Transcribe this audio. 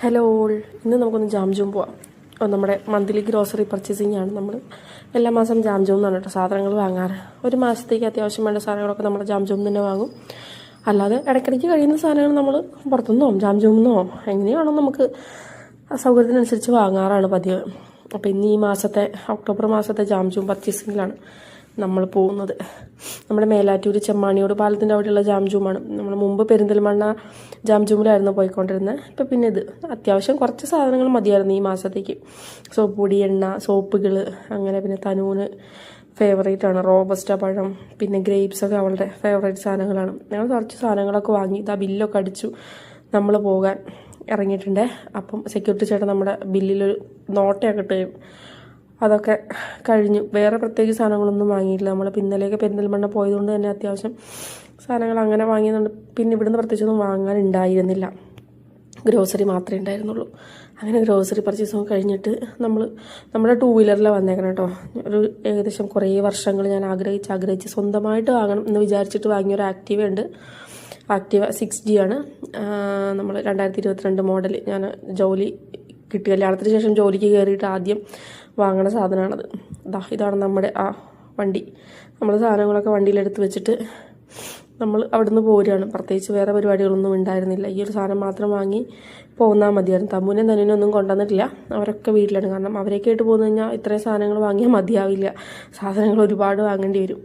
Hello all, ഇന്ന് നമുക്കൊന്ന് Jamjoom പോവാം. നമ്മുടെ മന്ത്ലി ഗ്രോസറി പർച്ചേസിംഗ് ആണ്. നമ്മൾ എല്ലാ മാസം ജാംജൂം എന്നാണ് കേട്ടോ സാധനങ്ങൾ വാങ്ങാറ്. ഒരു മാസത്തേക്ക് അത്യാവശ്യം വേണ്ട സാധനങ്ങളൊക്കെ നമ്മൾ ജാംജൂം തന്നെ വാങ്ങും. അല്ലാതെ ഇടയ്ക്കിടയ്ക്ക് കഴിയുന്ന സാധനങ്ങൾ നമ്മൾ പുറത്തുനിന്നോ ജാംജൂമെന്നോ എങ്ങനെയാണോ നമുക്ക് സൗകര്യത്തിനനുസരിച്ച് വാങ്ങാറാണ് പതിവ്. അപ്പോൾ ഇന്ന് ഈ മാസത്തെ ഒക്ടോബർ മാസത്തെ ജാംജൂം പർച്ചേസിങ്ങിലാണ് നമ്മൾ പോകുന്നത്. നമ്മുടെ മേലാറ്റൂർ ചെമ്മാണിയോട് പാലത്തിൻ്റെ അവിടെയുള്ള ജാംജൂമാണ്. നമ്മൾ മുമ്പ് പെരിന്തൽമണ്ണ ജാംജൂമിലായിരുന്നു പോയിക്കൊണ്ടിരുന്നത്. ഇപ്പം പിന്നെ ഇത് അത്യാവശ്യം കുറച്ച് സാധനങ്ങൾ മതിയായിരുന്നു ഈ മാസത്തേക്ക്. സോപ്പ് പൊടി, എണ്ണ, സോപ്പുകൾ, അങ്ങനെ പിന്നെ തനൂന് ഫേവറേറ്റ് ആണ് റോബസ്റ്റ പഴം, പിന്നെ ഗ്രേപ്സൊക്കെ അവളുടെ ഫേവറേറ്റ് സാധനങ്ങളാണ്. ഞങ്ങൾ കുറച്ച് സാധനങ്ങളൊക്കെ വാങ്ങി ഇതാ ബില്ലൊക്കെ അടിച്ചു നമ്മൾ പോകാൻ ഇറങ്ങിയിട്ടുണ്ട്. അപ്പം സെക്യൂരിറ്റി ചേട്ടൻ നമ്മുടെ ബില്ലിലൊരു നോട്ടയൊക്കെ ഇട്ട് അതൊക്കെ കഴിഞ്ഞു. വേറെ പ്രത്യേകിച്ച് സാധനങ്ങളൊന്നും വാങ്ങിയില്ല. നമ്മൾ ഇന്നലെയൊക്കെ പെരിന്തൽമണ്ണ പോയതുകൊണ്ട് തന്നെ അത്യാവശ്യം സാധനങ്ങൾ അങ്ങനെ വാങ്ങിയതുകൊണ്ട് പിന്നെ ഇവിടുന്ന് പ്രത്യേകിച്ചൊന്നും വാങ്ങാനുണ്ടായിരുന്നില്ല. ഗ്രോസറി മാത്രമേ ഉണ്ടായിരുന്നുള്ളൂ. അങ്ങനെ ഗ്രോസറി പർച്ചേസും കഴിഞ്ഞിട്ട് നമ്മുടെ 2 വീലറിലാണ് വന്നേക്കണം കേട്ടോ. ഒരു ഏകദേശം കുറേ വർഷങ്ങൾ ഞാൻ ആഗ്രഹിച്ച് സ്വന്തമായിട്ട് വാങ്ങണം എന്ന് വിചാരിച്ചിട്ട് വാങ്ങിയൊരു ആക്റ്റീവ ഉണ്ട്. ആക്റ്റീവ 6G ആണ്. നമ്മൾ 2022 മോഡൽ. ഞാൻ ജോലി കിട്ടി കല്യാണത്തിന് ശേഷം ജോലിക്ക് കയറിയിട്ട് ആദ്യം വാങ്ങണ സാധനമാണത്. ഇതാണ് നമ്മുടെ ആ വണ്ടി. നമ്മൾ സാധനങ്ങളൊക്കെ വണ്ടിയിലെടുത്ത് വെച്ചിട്ട് നമ്മൾ അവിടുന്ന് പോരുകയാണ്. പ്രത്യേകിച്ച് വേറെ പരിപാടികളൊന്നും ഉണ്ടായിരുന്നില്ല. ഈ ഒരു സാധനം മാത്രം വാങ്ങി പോന്നാൽ മതിയായിരുന്നു. തമ്മുനും തന്നിനും ഒന്നും കൊണ്ടുവന്നിട്ടില്ല. അവരൊക്കെ വീട്ടിലാണ്. കാരണം അവരൊക്കെ ആയിട്ട് പോന്നു കഴിഞ്ഞാൽ ഇത്രയും സാധനങ്ങൾ വാങ്ങിയാൽ മതിയാവില്ല. സാധനങ്ങൾ ഒരുപാട് വാങ്ങേണ്ടി വരും.